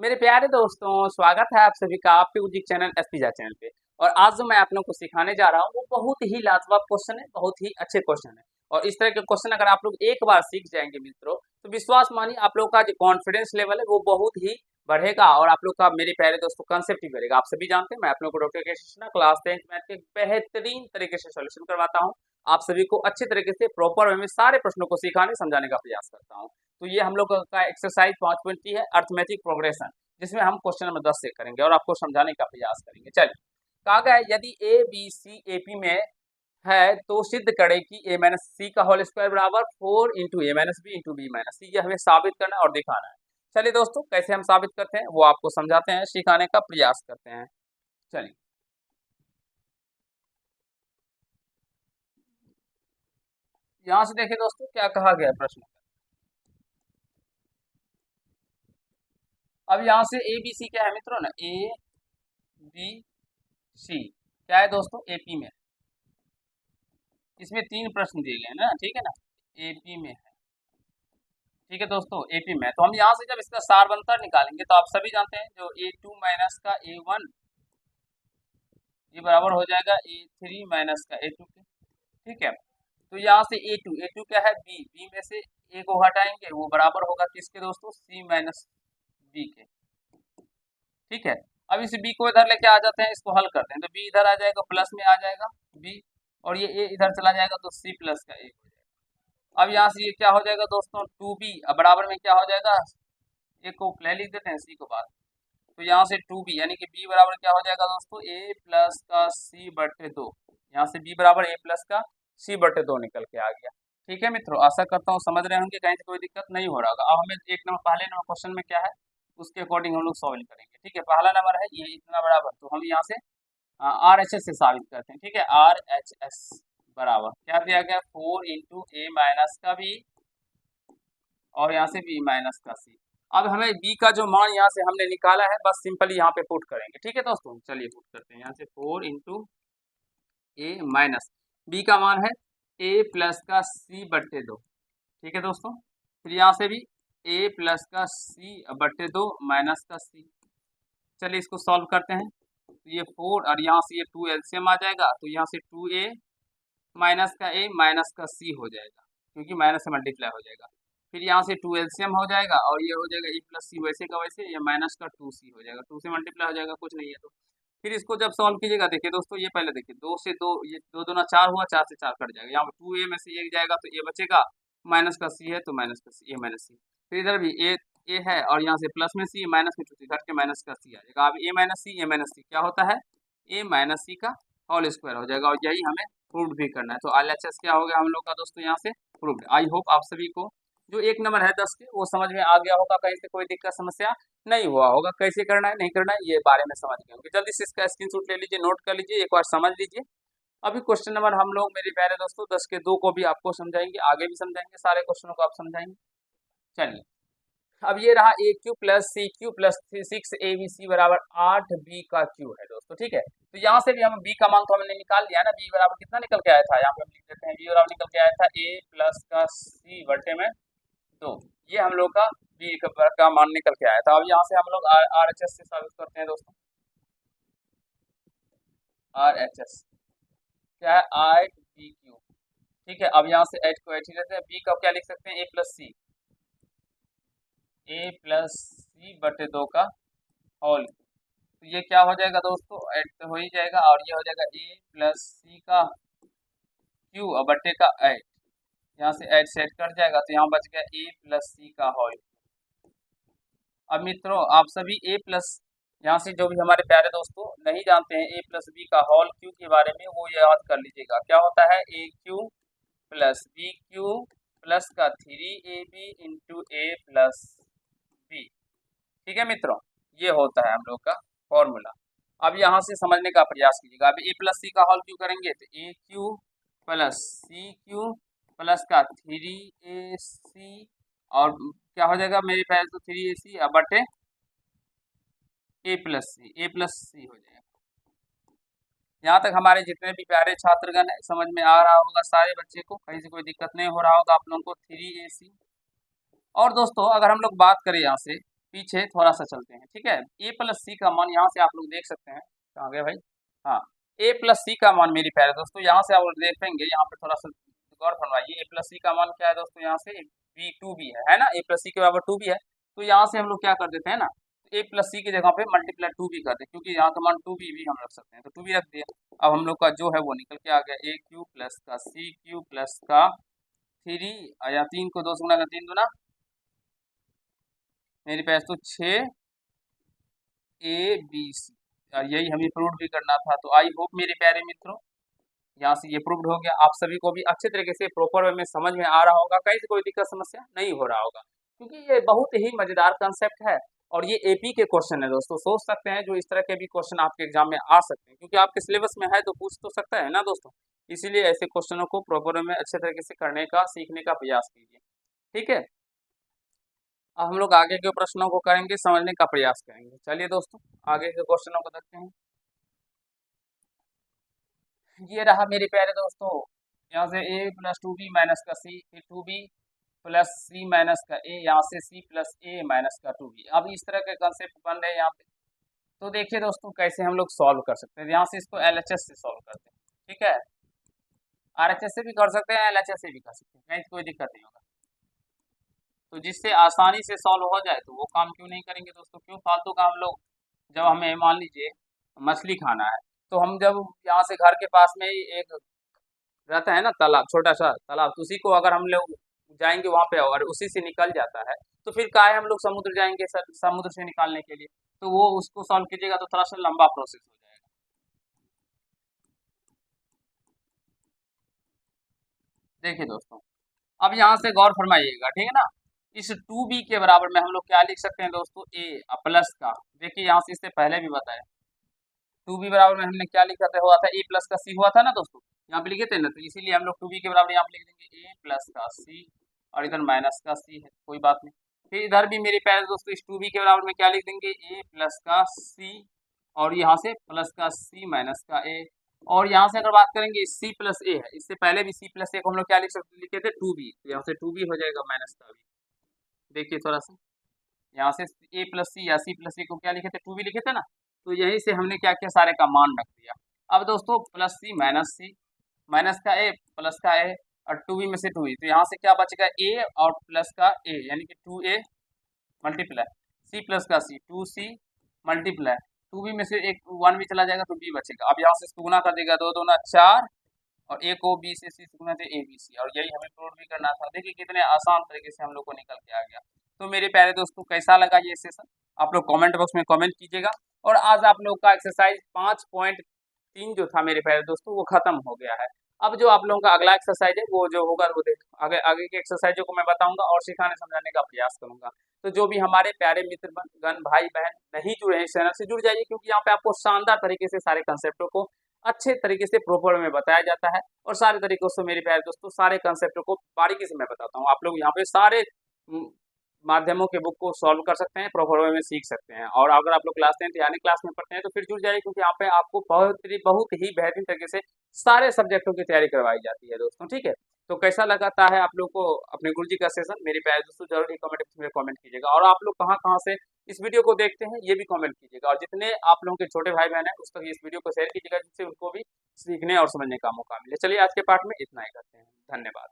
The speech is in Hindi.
मेरे प्यारे दोस्तों, स्वागत है आप सभी का आपके उजिक चैनल एसपीजा चैनल पे। और आज जो मैं आप लोगों को सिखाने जा रहा हूँ वो बहुत ही लाजवाब क्वेश्चन है, बहुत ही अच्छे क्वेश्चन है। और इस तरह के क्वेश्चन अगर आप लोग एक बार सीख जाएंगे मित्रों, तो विश्वास मानिए आप लोग का जो कॉन्फिडेंस लेवल है वो बहुत ही बढ़ेगा और आप लोग का, मेरे प्यारे दोस्तों, कंसेप्ट ही बढ़ेगा। आप सभी जानते हैं मैं आप लोग को डॉक्टर के कृष्णा क्लास 10th मैथ के बेहतरीन तरीके से सोल्यूशन करवाता हूँ। आप सभी को अच्छे तरीके से प्रॉपर वे में सारे प्रश्नों को सिखाने समझाने का प्रयास करता हूँ। तो ये हम लोग का एक्सरसाइज 5.3 है, अर्थमेटिक प्रोग्रेशन, जिसमें हम क्वेश्चन नंबर 10 से करेंगे और आपको समझाने का प्रयास करेंगे। चलिए, कहा गया है यदि ए बी सी ए पी में है तो सिद्ध करें कि ए माइनस सी का होल स्क्वायर बराबर 4 into A minus B into B minus C. ये हमें साबित करना है और दिखाना है। चलिए दोस्तों, कैसे हम साबित करते हैं वो आपको समझाते हैं, सिखाने का प्रयास करते हैं। चलिए, यहाँ से देखिए दोस्तों क्या कहा गया है प्रश्न। अब यहाँ से ए बी सी क्या है मित्रों ना, ए बी सी क्या है दोस्तों, एपी में। इसमें तीन प्रश्न दिए गए हैं ना, ठीक है ना, एपी में है। ठीक है दोस्तों, एपी में तो हम यहाँ से जब इसका सारबंतर निकालेंगे तो आप सभी जानते हैं जो ए टू माइनस का ए वन, ये बराबर हो जाएगा ए थ्री माइनस का ए टू के। ठीक है, तो यहाँ से ए टू क्या है, बी, बी में से ए को हटाएंगे वो बराबर होगा किसके दोस्तों, सी माइनस बी के। ठीक है, अब इस बी को इधर लेके आ जाते हैं, इसको हल करते हैं तो बी इधर आ जाएगा, प्लस में आ जाएगा बी, और ये ए इधर चला जाएगा तो सी प्लस का ए हो जाएगा। अब यहाँ से ये क्या हो जाएगा दोस्तों, टू बी, अब बराबर में क्या हो जाएगा, ए को पहले लिख देते हैं सी को बाद। तो यहाँ से टू बी यानी कि बी बराबर क्या हो जाएगा दोस्तों, ए प्लस का सी बटे दो। यहाँ से बी बराबर ए प्लस का सी बटे दो निकल के आ गया। ठीक है मित्रों, आशा करता हूँ समझ रहे होंगे, कहीं से कोई दिक्कत नहीं हो रहा होगा। अब हमें एक नंबर, पहले नंबर क्वेश्चन में क्या है उसके अकॉर्डिंग हम लोग सॉल्व करेंगे। ठीक है, पहला नंबर है ये इतना बराबर, तो हम यहाँ से आर एच एस से साबित करते हैं। ठीक है, आर एच एस बराबर क्या दिया गया, 4 इंटू ए माइनस का बी और यहाँ से बी माइनस का सी। अब हमें बी का जो मान यहाँ से हमने निकाला है बस सिंपली यहाँ पे पुट करेंगे। ठीक है दोस्तों, चलिए पुट करते हैं यहाँ से 4 इंटू ए माइनस, बी का मान है ए प्लस का सी बट्टे दो। ठीक है दोस्तों, फिर यहाँ से भी ए प्लस का सी बट्टे दो माइनस का सी। चलिए इसको सॉल्व करते हैं, तो ये 4 और यहाँ से ये 2 एलसीएम आ जाएगा, तो यहाँ से 2a माइनस का ए माइनस का सी हो जाएगा, क्योंकि माइनस से मल्टीप्लाई हो जाएगा। फिर यहाँ से 2 एलसीएम हो जाएगा और ये हो जाएगा ए प्लस सी, वैसे का वैसे, ये माइनस का 2c हो जाएगा, 2 से मल्टीप्लाई हो जाएगा, कुछ नहीं है तो। फिर इसको जब सॉल्व कीजिएगा, देखिए दोस्तों ये पहले देखिए, 2 से 2, ये 2 दूना 4 हुआ, 4 से 4 कट जाएगा, यहाँ पर 2a में से एक जाएगा तो ये बचेगा, माइनस का सी है तो माइनस का सी, ए माइनस सी। फिर इधर भी ए है और यहाँ से प्लस में सी, माइनस में 2 घट के माइनस का सी आ जाएगा। अब ए माइनस सी क्या होता है, ए माइनस सी का होल स्क्वायर हो जाएगा, और यही हमें प्रूव भी करना है। तो एलएचएस क्या हो गया हम लोग का दोस्तों, यहाँ से प्रूव्ड। आई होप आप सभी को जो एक नंबर है 10 के वो समझ में आ गया होगा, कहीं से कोई दिक्कत समस्या नहीं हुआ होगा, कैसे करना है नहीं करना है ये बारे में समझ गए होंगे। जल्दी से इसका स्क्रीनशॉट ले लीजिए, नोट कर लीजिए, एक बार समझ लीजिए। अभी क्वेश्चन नंबर हम लोग, मेरे प्यारे दोस्तों, 10 के 2 को भी आपको समझाएंगे, आगे भी समझाएंगे, सारे क्वेश्चनों को आप समझाएंगे। चलिए, अब ये रहा A cube plus C cube plus 6 A B C बराबर 8 बी का क्यू है दोस्तों। ठीक है, तो यहाँ से भी हम बी का मान तो हमने निकाल लिया ना, बी बराबर कितना निकल के आया था, यहाँ पे हम लिख देते हैं, बी बराबर निकल के आया था ए प्लस का सी बटे में दो। ये हम लोग का बी का मान निकल के आया था। अब यहाँ से हम लोग आर एच एस से साबित करते हैं दोस्तों। आर एच एस क्या है, 8 बी क्यू। ठीक है, अब यहाँ से एच को एच ही लेते हैं, बी का क्या लिख सकते हैं, ए प्लस सी, ए प्लस सी बटे दो का होल। तो ये क्या हो जाएगा दोस्तों, ऐड तो हो ही जाएगा, और ये हो जाएगा ए प्लस सी का क्यू और बटे का ऐड, यहाँ से ऐड से ऐड कट जाएगा तो यहाँ बच गया ए प्लस सी का होल। अब मित्रों आप सभी ए प्लस, यहाँ से जो भी हमारे प्यारे दोस्तों नहीं जानते हैं ए प्लस बी का होल क्यू के बारे में, वो याद कर लीजिएगा। क्या होता है, A cube plus B cube plus का 3ab इंटू ए प्लस बी। ठीक है मित्रों, ये होता है हम लोग का फॉर्मूला। अब यहाँ से समझने का प्रयास कीजिएगा। अब ए प्लस सी का होल क्यू करेंगे तो A cube plus C cube plus का 3ac, और क्या हो जाएगा मेरे पास तो 3ac बटे ए प्लस सी हो जाएगा। यहाँ तक हमारे जितने भी प्यारे छात्रगण है समझ में आ रहा होगा, सारे बच्चे को कहीं से कोई दिक्कत नहीं हो रहा होगा आप लोगों को, 3ac। और दोस्तों अगर हम लोग बात करें यहाँ से पीछे थोड़ा सा चलते हैं, ठीक है। ए प्लस सी का मान यहाँ से आप लोग देख सकते हैं, कहाँ गए भाई, हाँ, ए प्लस सी का मान मेरे प्यारे दोस्तों यहाँ से आप लोग देखेंगे, यहाँ पे थोड़ा सा गौर फरमाइए, ए प्लस सी का मान क्या है दोस्तों, यहाँ से बी टू बी है ना, ए प्लस सी के बराबर टू बी है, तो यहाँ से हम लोग क्या कर देते हैं ना, ए प्लस सी की जगह पे मल्टीप्लाई टू बी कर दे, क्योंकि यहाँ का मान टू बी भी हम रख सकते हैं, तो टू बी रख दिया। अब हम लोग का जो है वो निकल के आ गया, ए क्यू प्लस का सी क्यू प्लस का थ्री, या तीन को दो से गुना कर तीन दूना मेरे पास तो 6 ए बी सी, और यही हमें प्रूव भी करना था। तो आई होप मेरे प्यारे मित्रों यहाँ से ये प्रूव्ड हो गया, आप सभी को भी अच्छे तरीके से प्रॉपर वे में समझ में आ रहा होगा, कहीं से कोई दिक्कत समस्या नहीं हो रहा होगा, क्योंकि ये बहुत ही मजेदार कंसेप्ट है और ये एपी के क्वेश्चन है दोस्तों, सोच सकते हैं जो इस तरह के भी क्वेश्चन आपके एग्जाम में आ सकते हैं, क्योंकि आपके सिलेबस में है तो पूछ तो सकता है ना दोस्तों, इसीलिए ऐसे क्वेश्चनों को प्रॉपर वे में अच्छे तरीके से करने का सीखने का प्रयास कीजिए, ठीक है। अब हम लोग आगे के प्रश्नों को करेंगे, समझने का प्रयास करेंगे। चलिए दोस्तों आगे के क्वेश्चनों को देखते हैं। ये रहा मेरे प्यारे दोस्तों, यहाँ से A plus two B minus का सी, फिर two B plus C minus का ए, यहाँ से सी प्लस ए माइनस का टू बी। अब इस तरह के कंसेप्ट बन रहे हैं यहाँ पे, तो देखिए दोस्तों कैसे हम लोग सॉल्व कर सकते हैं। यहाँ से इसको एलएचएस से सॉल्व करते हैं, ठीक है, आरएचएस से भी कर सकते हैं, एलएचएस से भी कर सकते हैं, कहीं कोई दिक्कत नहीं होगा। तो जिससे आसानी से सॉल्व हो जाए तो वो काम क्यों नहीं करेंगे दोस्तों, क्यों फालतू का हम लोग, जब हमें मान लीजिए मछली खाना है, तो हम जब यहाँ से घर के पास में ही एक रहता है ना तालाब, छोटा सा तालाब, तो उसी को अगर हम लोग जाएंगे वहां पे और उसी से निकल जाता है, तो फिर काहे हम लोग समुद्र जाएंगे सर, समुद्र से निकालने के लिए, तो वो उसको सॉल्व कीजिएगा तो थोड़ा सा लंबा प्रोसेस हो जाएगा। देखिए दोस्तों अब यहाँ से गौर फरमाइएगा, ठीक है ना, इस टू बी के बराबर में हम लोग क्या लिख सकते हैं दोस्तों, ए प्लस का, देखिए यहाँ से इससे पहले भी बताया, टू बी बराबर में हमने क्या लिखा था, हुआ था ए प्लस का सी हुआ था ना दोस्तों, यहाँ पे लिखे थे ना, तो इसीलिए हम लोग टू बी के बराबर यहाँ पे लिख देंगे ए प्लस का सी, और इधर माइनस का सी है, कोई बात नहीं। फिर इधर भी मेरे प्यारे दोस्तों इस टू बी के बराबर में क्या लिख देंगे, ए प्लस का सी, और यहाँ से प्लस का सी माइनस का ए, और यहाँ से अगर बात करेंगे सी प्लस ए है, इससे पहले भी सी प्लस ए को हम लोग क्या लिख सकते, लिखे थे टू बी, तो यहाँ से टू बी हो जाएगा माइनस का बी। देखिए थोड़ा सा यहाँ से ए प्लस सी या सी प्लस ए को क्या लिखे थे, टू बी लिखे थे ना, तो यहीं से हमने क्या किया, सारे का मान रख दिया। अब दोस्तों प्लस सी माइनस का ए प्लस का ए, और टू बी में से टू बी, तो यहाँ से क्या बचेगा, ए और प्लस का ए, यानी कि two A multiply C plus का C, two C multiply two B में से एक वन भी चला जाएगा तो बी बचेगा। अब यहाँ से इसको गुना कर देगा, दो दूना चार, और ए को बी से सी से गुना थे ए बी सी, और यही हमें प्रूव भी करना था। देखिए कितने आसान तरीके से हम लोग को निकल के आ गया। तो मेरे प्यारे दोस्तों कैसा लगा ये सेशन, आप लोग कमेंट बॉक्स में कमेंट कीजिएगा। और आज आप लोग का एक्सरसाइज 5.3 जो था मेरे प्यारे दोस्तों वो खत्म हो गया है। अब जो आप लोगों का अगला एक्सरसाइज है वो जो होगा वो आगे आगे के एक्सरसाइजों को मैं बताऊंगा और सिखाने समझाने का प्रयास करूंगा। तो जो भी हमारे प्यारे मित्र गण भाई बहन नहीं जुड़े हैं इस चैनल से जुड़ जाइए, क्योंकि यहाँ पे आपको शानदार तरीके से सारे कंसेप्टों को अच्छे तरीके से प्रॉपर में बताया जाता है, और सारे तरीकों से मेरे प्यारे दोस्तों सारे कंसेप्टों को बारीकी से मैं बताता हूँ। आप लोग यहाँ पे सारे माध्यमों के बुक को सॉल्व कर सकते हैं, प्रॉपर वे में सीख सकते हैं। और अगर आप लोग क्लास 10 यानी क्लास में पढ़ते हैं तो फिर जुड़ जाइए, क्योंकि यहाँ पे आपको बहुत ही बेहतरीन तरीके से सारे सब्जेक्टों की तैयारी करवाई जाती है दोस्तों, ठीक है। तो कैसा लगाता है आप लोग को अपने गुरुजी का सेशन, मेरे प्यारे दोस्तों जरूर ही कमेंट में कमेंट कीजिएगा। और आप लोग कहाँ कहाँ से इस वीडियो को देखते हैं ये भी कमेंट कीजिएगा, और जितने आप लोगों के छोटे भाई बहन हैं उस तक इस वीडियो को शेयर कीजिएगा, जिससे उनको भी सीखने और समझने का मौका मिले। चलिए आज के पार्ट में इतना ही करते हैं, धन्यवाद।